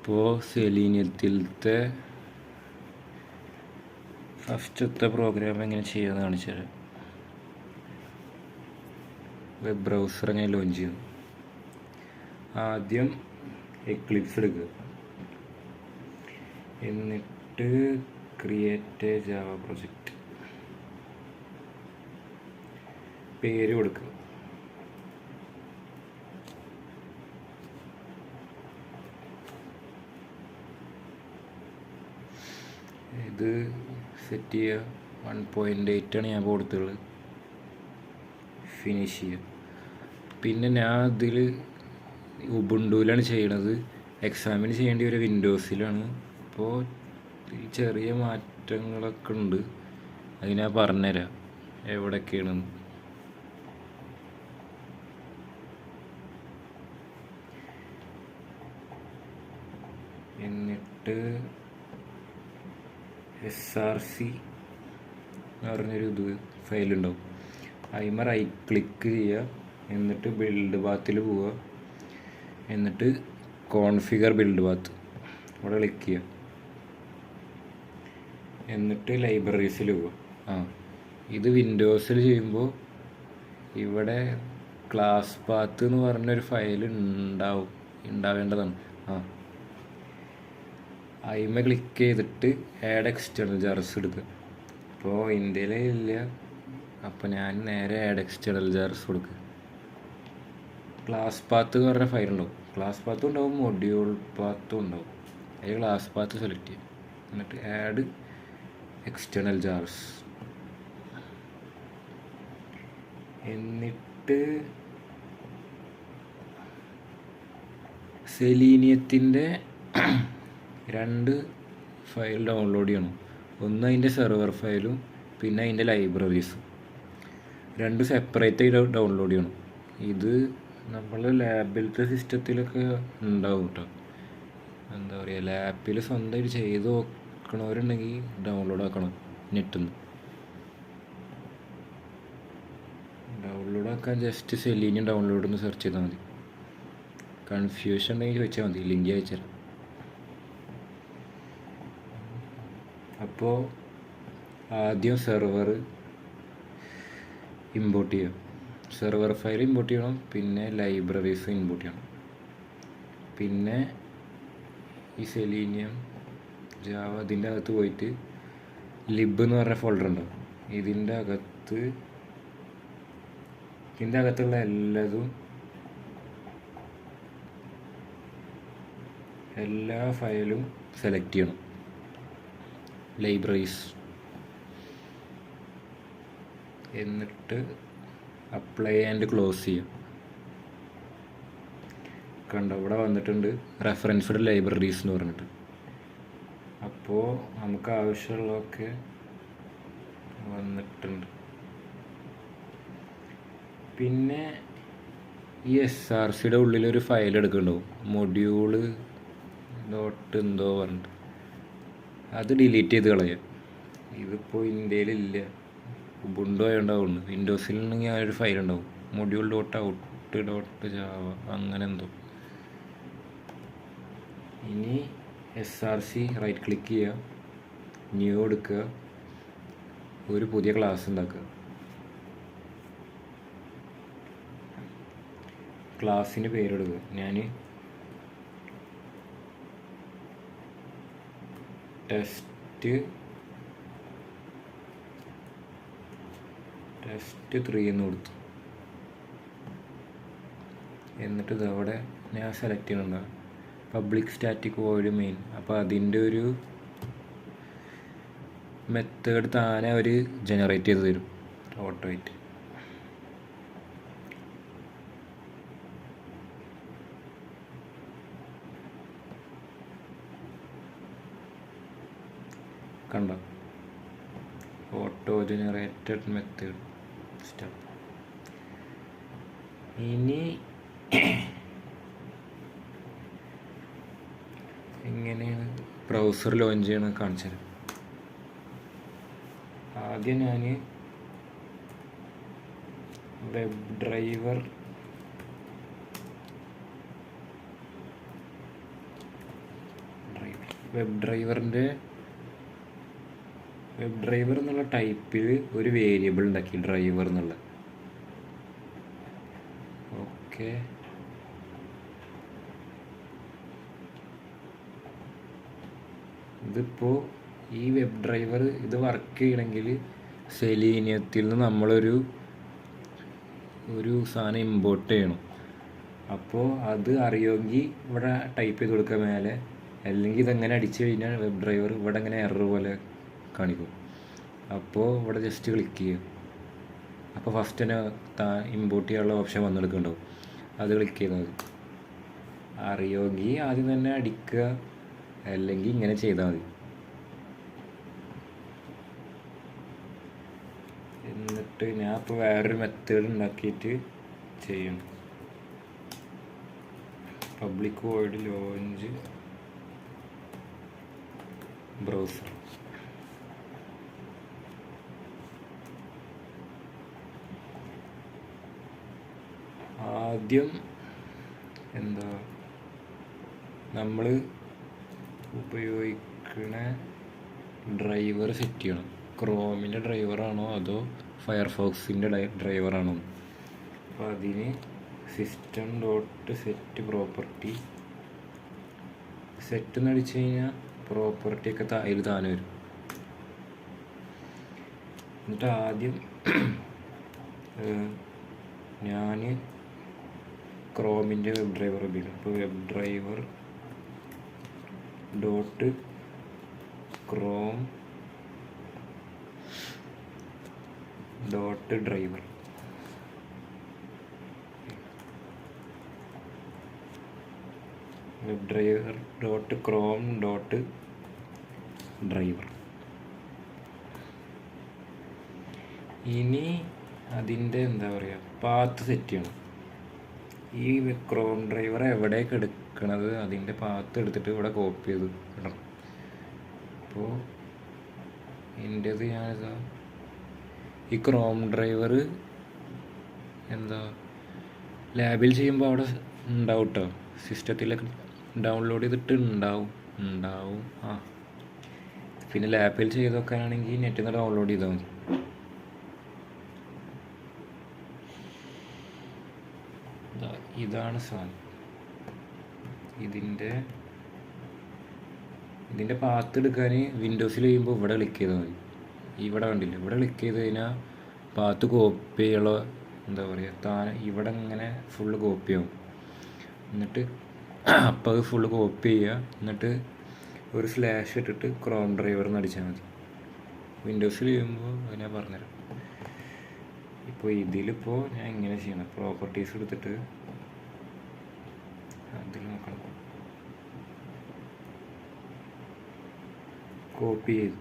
ഇപ്പോൾ സെലീനിയത്തിലത്തെ ഫസ്റ്റത്തെ പ്രോഗ്രാം എങ്ങനെ ചെയ്യാമെന്ന് കാണിച്ചുതരാം. വെബ് ബ്രൗസർ എങ്ങനെ ലോഞ്ച് ചെയ്യും. ആദ്യം എക്ലിപ്സ് എടുക്കുക, എന്നിട്ട് ക്രിയേറ്റ് എ ജാവ പ്രൊജക്റ്റ്, പേര് കൊടുക്കുക. ഇത് സെറ്റ് ചെയ്യുക. 1.8 ആണ് ഞാൻ കൊടുത്തുള്ളത്. ഫിനിഷ് ചെയ്യുക. പിന്നെ ഞാൻ ഇതിൽ ഉബുണ്ടുവിലാണ് ചെയ്യണത്. എക്സാമിന് ചെയ്യേണ്ടി ഒരു വിൻഡോസിലാണ്. അപ്പോൾ ചെറിയ മാറ്റങ്ങളൊക്കെ ഉണ്ട്, അത് ഞാൻ പറഞ്ഞുതരാം എവിടെയൊക്കെയാണെന്ന്. എന്നിട്ട് SRC എന്ന് പറഞ്ഞൊരു ഫയലുണ്ടാവും. അതിന്മേൽ റൈറ്റ് ക്ലിക്ക് ചെയ്യുക, എന്നിട്ട് ബിൽഡ് പാത്തിൽ പോവുക, എന്നിട്ട് കോൺഫിഗർ ബിൽഡ് പാത്ത് അവിടെ ക്ലിക്ക് ചെയ്യുക, എന്നിട്ട് ലൈബ്രറീസിൽ പോവുക. ഇത് വിൻഡോസിൽ ചെയ്യുമ്പോൾ ഇവിടെ ക്ലാസ് പാത്ത് എന്ന് പറഞ്ഞൊരു ഫയൽ ഉണ്ടാവേണ്ടതാണ്. അതിന്മേ ക്ലിക്ക് ചെയ്തിട്ട് ആഡ് എക്സ്റ്റേണൽ ജാർസ് എടുക്കുക. ഇപ്പോൾ ഇന്ത്യയിലേ ഇല്ല, അപ്പോൾ ഞാൻ നേരെ ആഡ് എക്സ്റ്റേണൽ ജാർസ് കൊടുക്കുക. ക്ലാസ് പാത്ത് എന്ന് പറഞ്ഞ ഫയൽ ഉണ്ടാവും. ക്ലാസ് പാത്തും ഉണ്ടാവും, മൊഡ്യൂൾ പാത്തും ഉണ്ടാവും. അതിൽ ക്ലാസ് പാത്ത് സെലക്ട് ചെയ്യും, എന്നിട്ട് ആഡ് എക്സ്റ്റേണൽ ജാർസ്. എന്നിട്ട് സെലീനിയത്തിൻ്റെ 2 ഫയൽ ഡൗൺലോഡ് ചെയ്യണം. ഒന്ന് അതിൻ്റെ സെർവർ ഫയലും പിന്നെ അതിൻ്റെ ലൈബ്രറീസും. 2 സെപ്പറേറ്റ് ആയി ഡൗൺലോഡ് ചെയ്യണം. ഇത് നമ്മൾ ലാബിലത്തെ സിസ്റ്റത്തിലൊക്കെ ഉണ്ടാവും കേട്ടോ. എന്താ പറയുക, ലാപ്പിൽ സ്വന്തമായിട്ട് ചെയ്ത് നോക്കണവരുണ്ടെങ്കിൽ ഡൗൺലോഡ് ആക്കണം. നെറ്റിൽ നിന്ന് ഡൗൺലോഡ് ആക്കാൻ ജസ്റ്റ് സെലീനിയം ഡൗൺലോഡ് എന്ന് സെർച്ച് ചെയ്താൽ മതി. കൺഫ്യൂഷൻ ഉണ്ടെങ്കിൽ ചോദിച്ചാൽ മതി, ലിങ്ക് അയച്ചുതരാം. അപ്പോൾ ആദ്യം സെർവർ ഇമ്പോർട്ട് ചെയ്യണം. സെർവർ ഫയൽ ഇമ്പോർട്ട് ചെയ്യണം, പിന്നെ ലൈബ്രറീസ് ഇമ്പോർട്ട് ചെയ്യണം. പിന്നെ ഈ സെലീനിയം ജാവ അതിൻ്റെ അകത്ത് പോയിട്ട് ലിബ് എന്ന് പറഞ്ഞ ഫോൾഡർ ഉണ്ടാവും. ഇതിൻ്റെ അകത്തുള്ള എല്ലാ ഫയലും സെലക്ട് ചെയ്യണം. ലൈബ്രറീസ്, എന്നിട്ട് അപ്ലൈ ആൻഡ് ക്ലോസ് ചെയ്യാം. കണ്ടോ, ഇവിടെ വന്നിട്ടുണ്ട് റെഫറൻസ്ഡ് ലൈബ്രറീസ് എന്ന് പറഞ്ഞിട്ട്. അപ്പോൾ നമുക്ക് ആവശ്യമുള്ളതൊക്കെ വന്നിട്ടുണ്ട്. പിന്നെ ഈ SRCയുടെ ഉള്ളിലൊരു ഫയൽ എടുക്കുന്നുണ്ടാവും, മൊഡ്യൂള് ഡോട്ട് എന്തോ പറഞ്ഞിട്ട്. അത് ഡിലീറ്റ് ചെയ്ത് കളയാം. ഇതിപ്പോൾ ഇന്ത്യയിലില്ല, ഉബുണ്ടു ആയതുകൊണ്ടാവുന്നു. വിൻഡോസിലാണെങ്കിൽ ആ ഒരു ഫയൽ ഉണ്ടാവും, module dot out dot Java അങ്ങനെ എന്തോ. ഇനി SRC റൈറ്റ് ക്ലിക്ക് ചെയ്യുക, ന്യൂ എടുക്കുക, ഒരു പുതിയ ക്ലാസ് ഉണ്ടാക്കുക. ക്ലാസ്സിന് പേരെടുക്കുക. ഞാൻ ടെസ്റ്റ് 3 എന്ന് കൊടുത്തു. എന്നിട്ട് ഇതവിടെ ഞാൻ സെലക്ട് ചെയ്യുന്നുണ്ടാവും പബ്ലിക് സ്റ്റാറ്റിക് വോയിഡ് മെയിൻ. അപ്പോൾ അതിൻ്റെ ഒരു മെത്തേഡ് താനെ അവർ ജനറേറ്റ് ചെയ്ത് തരും ഓട്ടോമായിട്ട്. കണ്ടോ, ഓട്ടോ ജനറേറ്റഡ് മെത്തേഡ് സ്റ്റെപ്പ്. ഇനി എങ്ങനെയാണ് ബ്രൗസർ ലോഞ്ച് ചെയ്യണമെന്ന് കാണിച്ചു തരാം. ആദ്യം ഞാൻ വെബ് ഡ്രൈവർ വെബ് ഡ്രൈവർ എന്നുള്ള ടൈപ്പിൽ ഒരു വേരിയബിൾ ഉണ്ടാക്കി, ഡ്രൈവർ എന്നുള്ള. ഓക്കെ, ഇതിപ്പോൾ ഈ വെബ് ഡ്രൈവർ ഇത് വർക്ക് ചെയ്യണമെങ്കിൽ സെലീനിയത്തിൽ നിന്ന് നമ്മളൊരു സാധനം ഇമ്പോർട്ട് ചെയ്യണം. അപ്പോൾ അത് അറിയുമെങ്കിൽ ഇവിടെ ടൈപ്പ് ചെയ്ത് കൊടുക്കുക മേലെ, അല്ലെങ്കിൽ ഇതെങ്ങനെ അടിച്ചു കഴിഞ്ഞാൽ വെബ് ഡ്രൈവർ ഇവിടെ ഇങ്ങനെ എറർ പോലെ കാണിക്കും. അപ്പോൾ ഇവിടെ ജസ്റ്റ് ക്ലിക്ക് ചെയ്യും. അപ്പോൾ ഫസ്റ്റ് തന്നെ ഇമ്പോർട്ട് ചെയ്യാനുള്ള ഓപ്ഷൻ വന്നെടുക്കുന്നുണ്ടാവും, അത് ക്ലിക്ക് ചെയ്താൽ മതി. അറിയുമെങ്കിൽ ആദ്യം തന്നെ അടിക്കുക, അല്ലെങ്കിൽ ഇങ്ങനെ ചെയ്താൽ മതി. എന്നിട്ട് ഞാൻ ഇപ്പോൾ വേറൊരു മെത്തേഡ് ഉണ്ടാക്കിയിട്ട് ചെയ്യണം. Public void launch browser. ആദ്യം നമ്മൾ ഉപയോഗിക്കുന്ന ഡ്രൈവർ സെറ്റ് ചെയ്യണം. ക്രോമിൻ്റെ ഡ്രൈവറാണോ അതോ ഫയർഫോക്സിൻ്റെ ഡ്രൈവറാണോ? അപ്പോൾ അതിന് system.set പ്രോപ്പർട്ടി സെറ്റ് എന്ന് അടിച്ചു കഴിഞ്ഞാൽ പ്രോപ്പർട്ടിയൊക്കെ അതിൽ താനെ വരും. എന്നിട്ട് ആദ്യം ഞാൻ ക്രോമിൻ്റെ വെബ് ഡ്രൈവർ ഉപയോഗിക്കും. അപ്പോൾ web driver dot Chrome dot driver. Web driver dot Chrome dot driver. ഇനി അതിൻ്റെ പാത്ത് സെറ്റ് ചെയ്യണം. ഈ ക്രോം ഡ്രൈവർ എവിടേക്ക് എടുക്കണത് അതിൻ്റെ പാത്ത് എടുത്തിട്ട് ഇവിടെ കോപ്പി ചെയ്ത് ഇടണം. അപ്പോൾ എൻ്റേത് ഞാനിതാ ഈ ക്രോം ഡ്രൈവർ ലാബിൽ ചെയ്യുമ്പോൾ അവിടെ ഉണ്ടാവും കേട്ടോ, സിസ്റ്റത്തിലൊക്കെ ഡൗൺലോഡ് ചെയ്തിട്ട് ഉണ്ടാവും. പിന്നെ ലാപ്പിൽ ചെയ്ത് വെക്കാനാണെങ്കിൽ നെറ്റിൽ നിന്ന് ഡൗൺലോഡ് ചെയ്താൽ മതി. ഇതാണ് സാധനം. ഇതിൻ്റെ പാത്ത് എടുക്കാൻ വിൻഡോസിൽ ചെയ്യുമ്പോൾ ഇവിടെ ക്ലിക്ക് ചെയ്താൽ മതി. ഇവിടെ കണ്ടില്ല, ഇവിടെ ക്ലിക്ക് ചെയ്ത് കഴിഞ്ഞാൽ പാത്ത് കോപ്പി ചെയ്യാനുള്ള താനെ ഇവിടെ ഇങ്ങനെ ഫുള്ള് കോപ്പി ആവും. എന്നിട്ട് അപ്പോൾ അത് ഫുള്ള് കോപ്പി ചെയ്യുക. എന്നിട്ട് ഒരു സ്ലാഷ് ഇട്ടിട്ട് ക്രോം ഡ്രൈവർ എന്ന് അടിച്ചാൽ മതി. വിൻഡോസിൽ ചെയ്യുമ്പോൾ അത് ഞാൻ പറഞ്ഞുതരാം. ഇപ്പോൾ ഇതിലിപ്പോൾ ഞാൻ ഇങ്ങനെ ചെയ്യണം. പ്രോപ്പർട്ടീസ് എടുത്തിട്ട് അതിൽ നോക്കണം, കോപ്പി ചെയ്തു.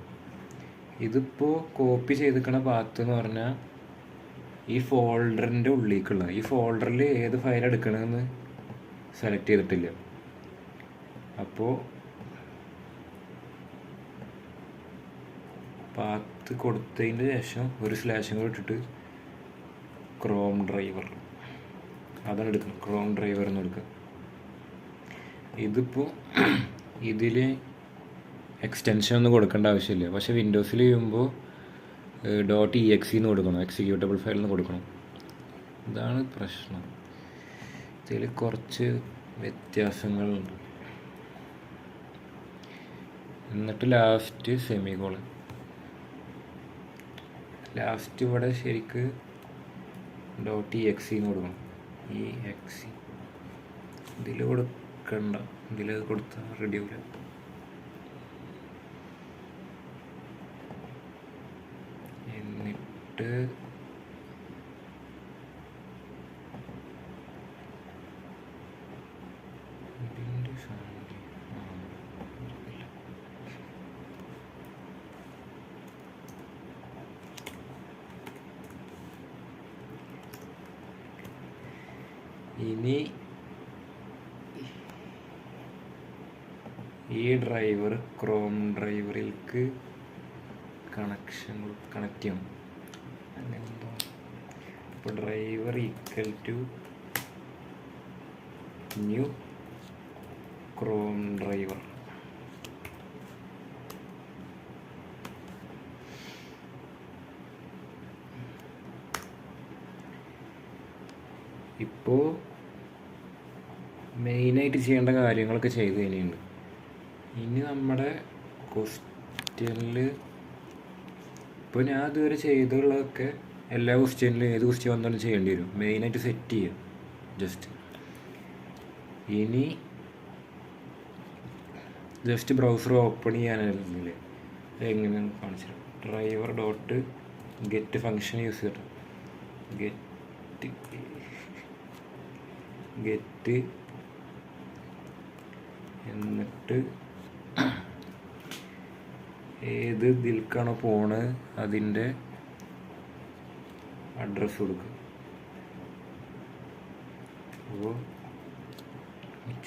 ഇതിപ്പോൾ കോപ്പി ചെയ്തിരിക്കണ പാത്ത് എന്ന് പറഞ്ഞാൽ ഈ ഫോൾഡറിൻ്റെ ഉള്ളിലേക്കുള്ള, ഈ ഫോൾഡറിൽ ഏത് ഫയൽ എടുക്കണമെന്ന് സെലക്ട് ചെയ്തിട്ടില്ല. അപ്പോൾ പാത്ത് കൊടുത്തതിന് ശേഷം ഒരു സ്ലാഷും കൂടെ ഇട്ടിട്ട് ക്രോം ഡ്രൈവർ അതാണ് എടുക്കുന്നത്. ക്രോം ഡ്രൈവർ എന്ന് എടുക്കുക. ഇതിപ്പോൾ ഇതിൽ എക്സ്റ്റൻഷൻ ഒന്നും കൊടുക്കേണ്ട ആവശ്യമില്ല. പക്ഷേ വിൻഡോസിൽ ചെയ്യുമ്പോൾ .exe എന്ന് കൊടുക്കണം, എക്സിക്യൂട്ടബിൾ ഫയൽ എന്ന് കൊടുക്കണം. ഇതാണ് പ്രശ്നം. ഇതിൽ കുറച്ച് വ്യത്യാസങ്ങളുണ്ട്. എന്നിട്ട് ലാസ്റ്റ് സെമികോളൻ. ലാസ്റ്റ് ഇവിടെ ശരിക്ക് .exe എന്ന് കൊടുക്കണം. exe ഇതിൽ കൊടുക്കണ്ട, ഇതിൽ കൊടുത്താൽ റെഡി ആവില്ല. എന്നിട്ട് ഇനി ഈ ഡ്രൈവർ ക്രോം ഡ്രൈവറിലേക്ക് കണക്ട് ചെയ്യണം. അങ്ങനെന്തോ. ഇപ്പോൾ driver equal to new Chrome driver. ഇപ്പോൾ മെയിനായിട്ട് ചെയ്യേണ്ട കാര്യങ്ങളൊക്കെ ചെയ്ത് കഴിഞ്ഞിട്ടുണ്ട്. ഇനി നമ്മുടെ ക്വസ്റ്റ്യനിൽ ഇപ്പോൾ ഞാൻ ഇതുവരെ ചെയ്തുള്ളതൊക്കെ എല്ലാ ക്വസ്റ്റ്യനിലും ഏത് ക്വസ്റ്റ്യൻ വന്നാലും ചെയ്യേണ്ടി വരും. മെയിനായിട്ട് സെറ്റ് ചെയ്യുക ജസ്റ്റ്. ഇനി ജസ്റ്റ് ബ്രൗസർ ഓപ്പൺ ചെയ്യാനായിരുന്നില്ലേ, എങ്ങനെയാണ് കാണിച്ചത്. Driver dot get function use ചെയ്തിട്ട് ഗെറ്റ് എന്നിട്ട് ഏത് ഇതിൽക്കാണോ പോണ് അതിൻ്റെ അഡ്രസ്സ് കൊടുക്കുക. അപ്പോൾ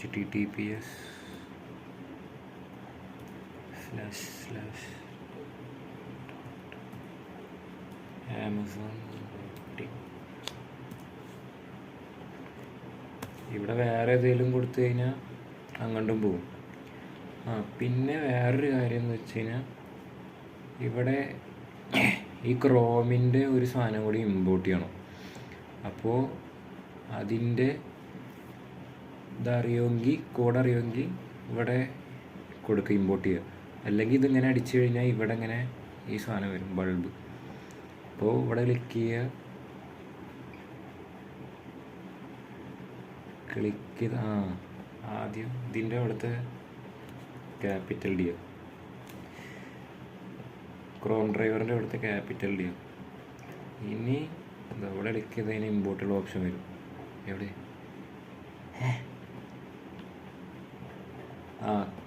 https Amazon. ഇവിടെ വേറെ ഏതെങ്കിലും കൊടുത്തു കഴിഞ്ഞാൽ അങ്ങോട്ടും പോകും. പിന്നെ വേറൊരു കാര്യം എന്ന് വെച്ച് കഴിഞ്ഞാൽ ഇവിടെ ഈ ക്രോമിൻ്റെ ഒരു സാധനം കൂടി ഇമ്പോർട്ട് ചെയ്യണം. അപ്പോൾ അതിൻ്റെ ഇതറിയുമെങ്കിൽ കോഡ് അറിയുമെങ്കിൽ ഇവിടെ കൊടുക്കുക, ഇമ്പോർട്ട് ചെയ്യുക. അല്ലെങ്കിൽ ഇതിങ്ങനെ അടിച്ചു കഴിഞ്ഞാൽ ഇവിടെ ഇങ്ങനെ ഈ സാധനം വരും, ബൾബ്. അപ്പോൾ ഇവിടെ ക്ലിക്ക് ചെയ്ത് ആദ്യം ഇതിൻ്റെ അവിടുത്തെ ക്യാപിറ്റൽ ഡി, ക്രോം ഡ്രൈവറിൻ്റെ അവിടുത്തെ ക്യാപിറ്റൽ ഡി. ഇനി ഇവിടെ ക്ലിക്ക് ചെയ്തതിന് ഇമ്പോർട്ടുള്ള ഓപ്ഷൻ വരും. എവിടെ?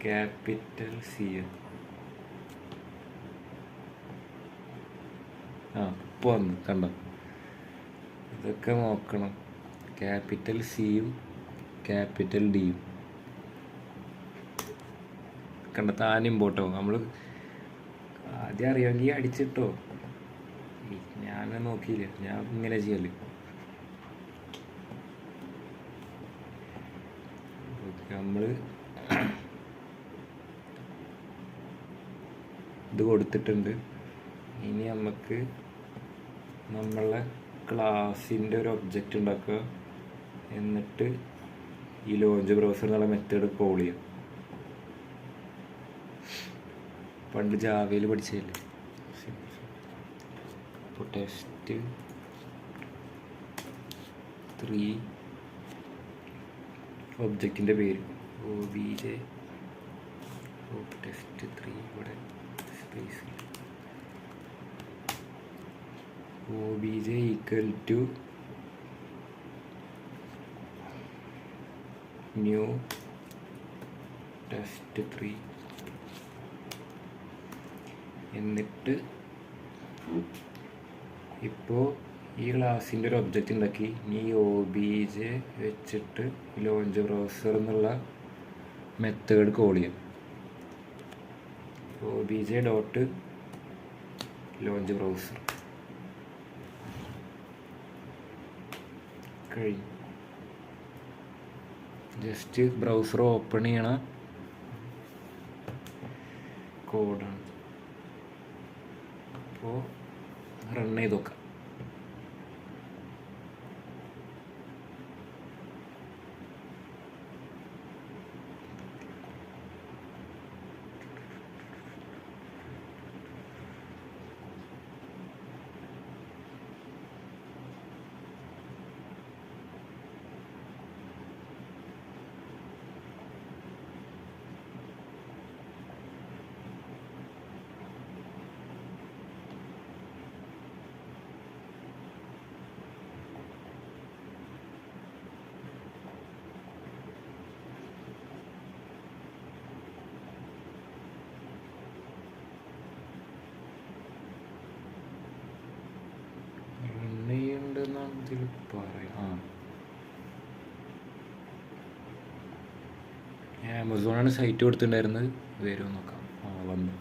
Capital C. ഇപ്പോൾ വന്നു കണ്ടോ? ഇതൊക്കെ നോക്കണം. ക്യാപിറ്റൽ സിയും ക്യാപിറ്റൽ ഡിയും കണ്ട താൻ ഇമ്പോർട്ടോ. നമ്മൾ ആദ്യം അറിയാമെങ്കിൽ അടിച്ചിട്ടോ. ഞാൻ നോക്കിയില്ല, ഞാൻ ഇങ്ങനെ ചെയ്യല്. നമ്മൾ ഇത് കൊടുത്തിട്ടുണ്ട്. ഇനി നമുക്ക് നമ്മളെ ക്ലാസ്സിൻ്റെ ഒരു ഒബ്ജക്റ്റ് ഉണ്ടാക്കുക. എന്നിട്ട് ഈ ലോഞ്ച് ബ്രൗസർ എന്നുള്ള മെത്തേഡ് കോൾ ചെയ്യാം. പണ്ട് ജാവയിൽ പഠിച്ചതല്ലേ. ഇപ്പോൾ test3 ഒബ്ജക്റ്റിൻ്റെ പേര് obj test3. ഇവിടെ space obj equal to new test3. എന്നിട്ട് ഇപ്പോൾ ഈ ക്ലാസ്സിൻ്റെ ഒരു ഒബ്ജക്റ്റ് ഉണ്ടാക്കി. ഇനി obj വെച്ചിട്ട് ലോഞ്ച് ബ്രൗസർ എന്നുള്ള മെത്തേഡ് കോൾ ചെയ്യാം. obj ഡോട്ട് ലോഞ്ച് ബ്രൗസർ കഴിഞ്ഞു. ജസ്റ്റ് ബ്രൗസർ ഓപ്പൺ ചെയ്യണ കോഡാണ്. അപ്പോൾ റൺ ചെയ്ത് നോക്കാം. ഇതിൽ പറയാം. ആമസോണാണ് സൈറ്റ് കൊടുത്തിട്ടുണ്ടായിരുന്നത്. വരുമോ നോക്കാം. വന്നു.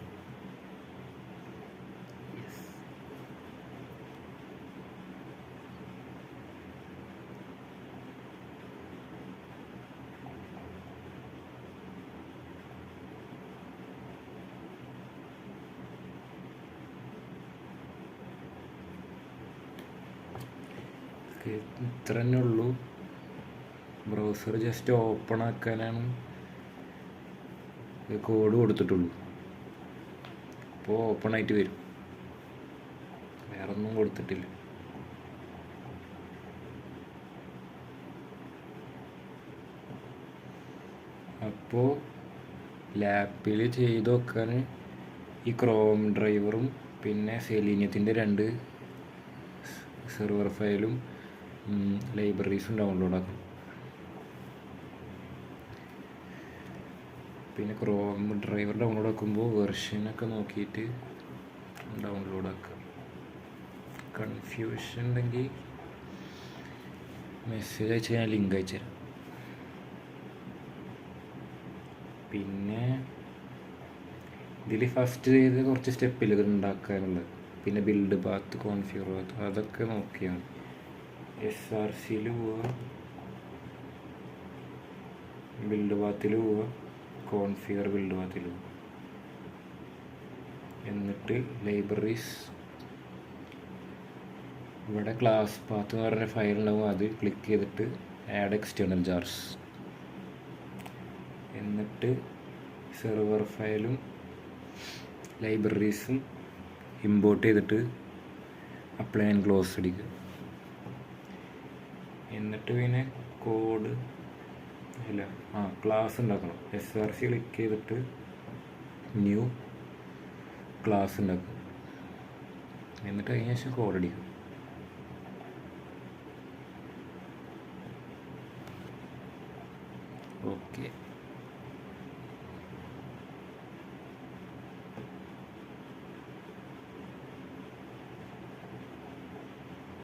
ഇത്ര തന്നെ ഉള്ളൂ. ബ്രൗസർ ജസ്റ്റ് ഓപ്പൺ ആക്കാനാണ് കോഡ് കൊടുത്തിട്ടുള്ളൂ. അപ്പോൾ ഓപ്പൺ ആയിട്ട് വരും, വേറെ ഒന്നും കൊടുത്തിട്ടില്ല. അപ്പോൾ ലാപ്പിൽ ചെയ്ത് വെക്കാൻ ഈ ക്രോം ഡ്രൈവറും പിന്നെ സെലീനിയത്തിൻ്റെ 2 സെർവർ ഫയലും ലൈബ്രറീസും ഡൗൺലോഡ് ആക്കും. പിന്നെ ക്രോം ഡ്രൈവർ ഡൗൺലോഡ് ആക്കുമ്പോൾ വെർഷനൊക്കെ നോക്കിയിട്ട് ഡൗൺലോഡ് ആക്കുക. കൺഫ്യൂഷൻ ഉണ്ടെങ്കിൽ മെസ്സേജ് അയച്ച് ഞാൻ ലിങ്ക് അയച്ചുതരാം. പിന്നെ ഇതിൽ ഫസ്റ്റ് ചെയ്ത് കുറച്ച് സ്റ്റെപ്പിൽ ഇത് ഉണ്ടാക്കാനുള്ളത്, പിന്നെ ബിൽഡ് പാത്ത്, കോൺഫിഗർ പാത്ത്, അതൊക്കെ നോക്കിയാണ്. SRCയിൽ പോവുക, ബിൽഡ് പാത്തിൽ പോവുക, കോൺഫിഗർ ബിൽഡ് പാത്തിൽ പോവുക, എന്നിട്ട് ലൈബ്രറീസ്, ഇവിടെ ക്ലാസ് പാത്ത് എന്ന് പറഞ്ഞ ഫയൽ ഉണ്ടാവും, അത് ക്ലിക്ക് ചെയ്തിട്ട് ആഡ് എക്സ്റ്റേണൽ ജാർസ്, എന്നിട്ട് സെർവർ ഫയലും ലൈബ്രറീസും ഇമ്പോർട്ട് ചെയ്തിട്ട് അപ്ലൈ ആൻഡ് ക്ലോസ് അടിക്കുക. എന്നിട്ട് പിന്നെ കോഡ് ക്ലാസ് ഉണ്ടാക്കണം. SRC ക്ലിക്ക് ചെയ്തിട്ട് ന്യൂ ക്ലാസ് ഉണ്ടാക്കുക. എന്നിട്ട് അതിന് ശേഷം കോഡ് അടിക്കുക. ഓക്കെ.